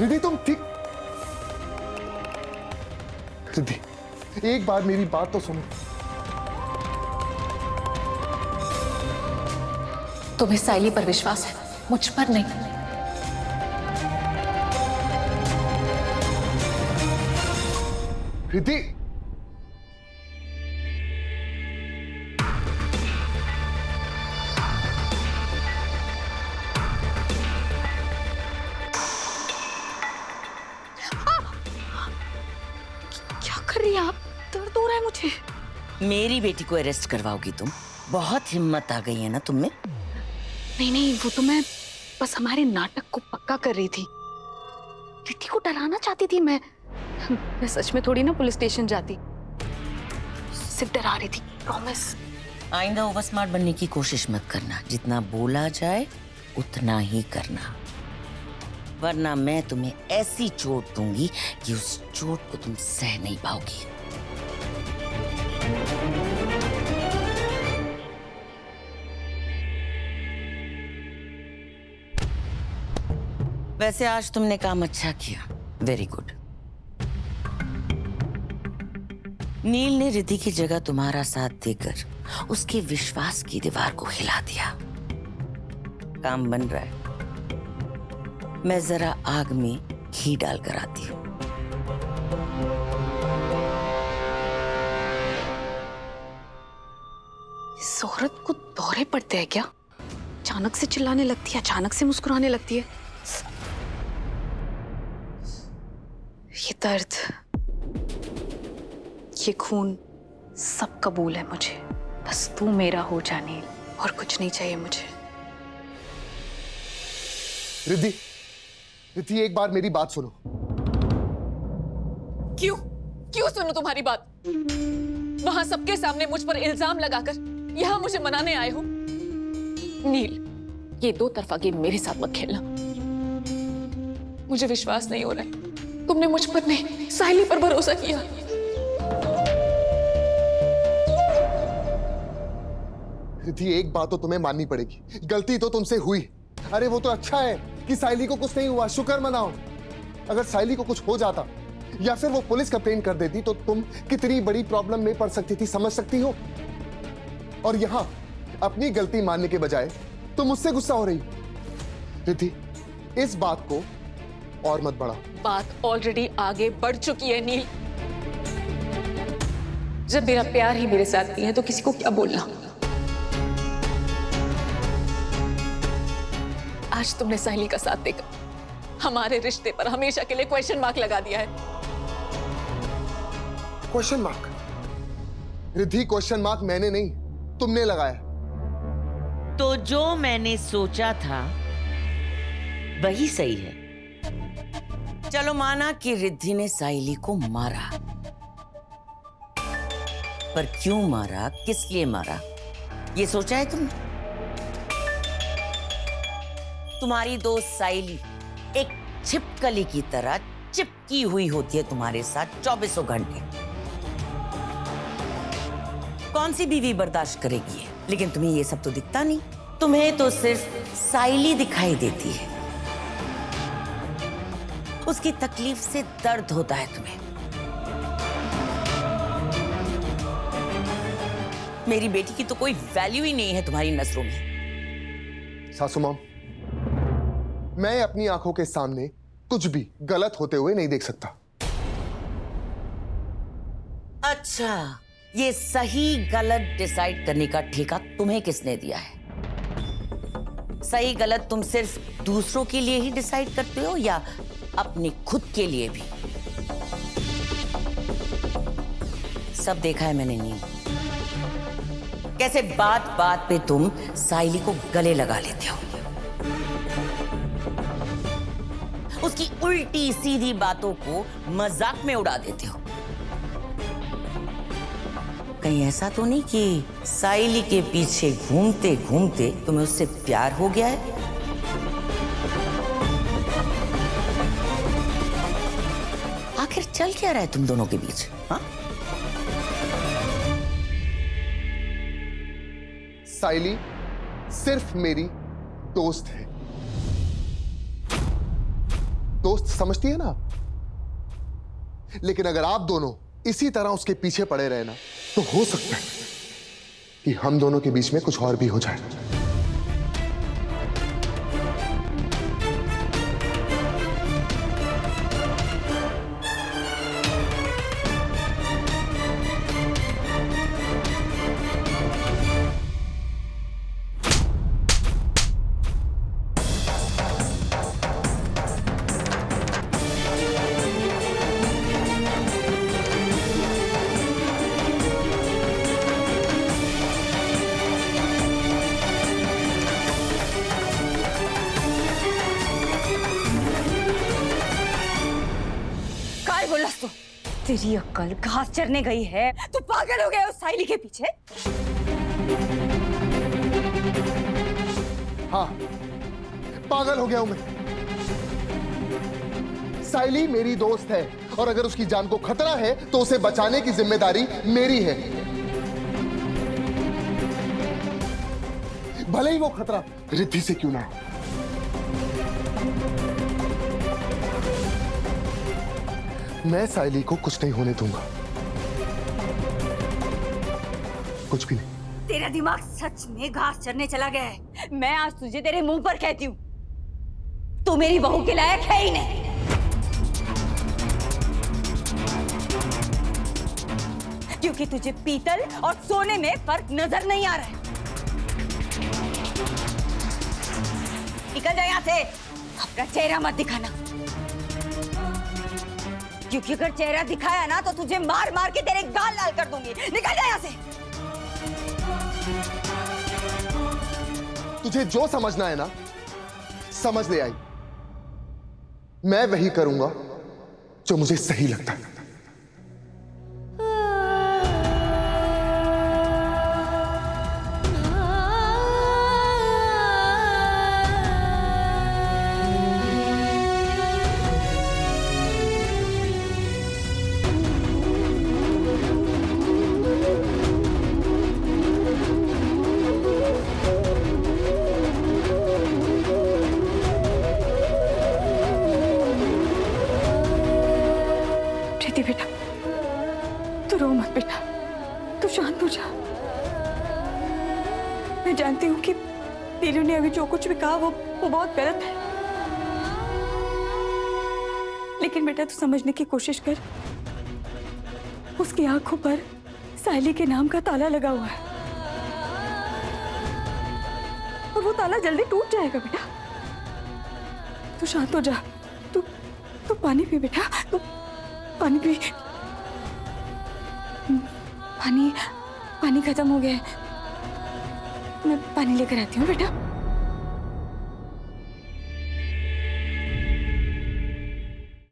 रिद्धि तुम ठीक? रिद्धि एक बार मेरी बात तो सुनो। तुम्हें साइली पर विश्वास है, मुझ पर नहीं। रिद्धि क्या कर रही हैं आप? दर्द हो रहा है मुझे। मेरी बेटी को अरेस्ट करवाओगी तुम? बहुत हिम्मत आ गई है ना तुम में। नहीं नहीं, वो तो मैं बस हमारे नाटक को पक्का कर रही थी। रिद्धि को डराना चाहती थी मैं सच में थोड़ी ना पुलिस स्टेशन जाती, सिर्फ डरा रही थी, प्रॉमिस। आइंदा ओवर स्मार्ट बनने की कोशिश मत करना। जितना बोला जाए उतना ही करना, वरना मैं तुम्हें ऐसी चोट दूंगी कि उस चोट को तुम सह नहीं पाओगी। वैसे आज तुमने काम अच्छा किया, वेरी गुड। नील ने रिद्धि की जगह तुम्हारा साथ देकर उसके विश्वास की दीवार को हिला दिया। काम बन रहा है। मैं जरा आग में घी डालकर आती हूँ। इस औरत को दौरे पड़ते हैं क्या? अचानक से चिल्लाने लगती है, अचानक से मुस्कुराने लगती है। ये दर्द, ये खून, सब कबूल है मुझे। बस तू मेरा हो जा नील, और कुछ नहीं चाहिए मुझे। रिद्धि रिद्धि एक बार मेरी बात सुनो। क्यों क्यों सुनूं तुम्हारी बात? वहां सबके सामने मुझ पर इल्जाम लगाकर यहां मुझे मनाने आए हो। नील, ये दो तरफा गेम मेरे साथ मत खेलना। मुझे विश्वास नहीं हो रहा है, तुमने मुझ पर नहीं, साहिली पर भरोसा किया। रिद्धि एक बात तो तुम्हें माननी पड़ेगी, गलती तो तुमसे हुई। अरे वो तो अच्छा है कि साइली को कुछ नहीं हुआ, शुक्र मनाओ। अगर साइली को कुछ हो जाता या फिर वो पुलिस कंप्लेन कर देती तो तुम कितनी बड़ी प्रॉब्लम में पड़ सकती थी, समझ सकती हो। और यहां अपनी गलती मानने के बजाय तुम मुझसे गुस्सा हो रही। रिद्धि इस बात को और मत बढ़ाओ। बात ऑलरेडी आगे बढ़ चुकी है नील। जब मेरा प्यार ही मेरे साथ नहीं है तो किसी को क्या बोलना। आज तुमने साहिली का साथ देकर हमारे रिश्ते पर हमेशा के लिए क्वेश्चन मार्क लगा दिया है। Question mark? Riddhi question mark मैंने नहीं, तुमने लगाया। तो जो मैंने सोचा था वही सही है। चलो माना कि रिद्धि ने साइली को मारा, पर क्यों मारा, किस लिए मारा, ये सोचा है तुमने? तुम्हारी दोस्त साइली एक छिपकली की तरह चिपकी हुई होती है तुम्हारे साथ 24 घंटे। कौन सी बीवी बर्दाश्त करेगी? लेकिन तुम्हें ये सब तो दिखता नहीं। तुम्हें तो सिर्फ साइली दिखाई देती है। उसकी तकलीफ से दर्द होता है तुम्हें। मेरी बेटी की तो कोई वैल्यू ही नहीं है तुम्हारी नजरों में। सासू मां, मैं अपनी आंखों के सामने कुछ भी गलत होते हुए नहीं देख सकता। अच्छा, ये सही गलत डिसाइड करने का ठेका तुम्हें किसने दिया है? सही गलत तुम सिर्फ दूसरों के लिए ही डिसाइड करते हो या अपने खुद के लिए भी? सब देखा है मैंने नील, कैसे बात बात पे तुम साइली को गले लगा लेते हो। उसकी उल्टी सीधी बातों को मजाक में उड़ा देते हो। कहीं ऐसा तो नहीं कि साइली के पीछे घूमते घूमते तुम्हें उससे प्यार हो गया है? आखिर चल क्या रहा है तुम दोनों के बीच? हाँ? साइली सिर्फ मेरी दोस्त है, दोस्त समझती है ना। लेकिन अगर आप दोनों इसी तरह उसके पीछे पड़े रहे ना, तो हो सकता है कि हम दोनों के बीच में कुछ और भी हो जाए। बोलस तू? तेरी अक्ल घास चरने गई है। तू पागल हो गया उस साइली के पीछे? हाँ, पागल हो गया हूं मैं। साइली मेरी दोस्त है और अगर उसकी जान को खतरा है तो उसे बचाने की जिम्मेदारी मेरी है, भले ही वो खतरा रिद्धि से क्यों ना हो। मैं साइली को कुछ नहीं होने दूंगा, कुछ भी नहीं। तेरा दिमाग सच में घास चरने चला गया है। मैं आज तुझे तेरे मुंह पर कहती हूँ, तू मेरी बहू के लायक है ही नहीं। क्योंकि तुझे पीतल और सोने में फर्क नजर नहीं आ रहा है। निकल जा यहाँ से, अपना चेहरा मत दिखाना। क्योंकि अगर चेहरा दिखाया ना तो तुझे मार मार के तेरे गाल लाल कर दूंगी। निकल जा यहाँ से। तुझे जो समझना है ना, समझ ले आई। मैं वही करूंगा जो मुझे सही लगता है। बेटा, तू रो मत बेटा, तू शांत हो जा। मैं जानती हूँ कि नीलू ने अभी जो कुछ भी कहा वो बहुत गलत है, लेकिन बेटा तू समझने की कोशिश कर। उसकी आंखों पर साइली के नाम का ताला लगा हुआ है और वो ताला जल्दी टूट जाएगा बेटा। तू शांत हो जा। तू पानी पी बेटा, तू पानी पी। पानी खत्म हो गया है, मैं पानी लेकर आती हूँ बेटा।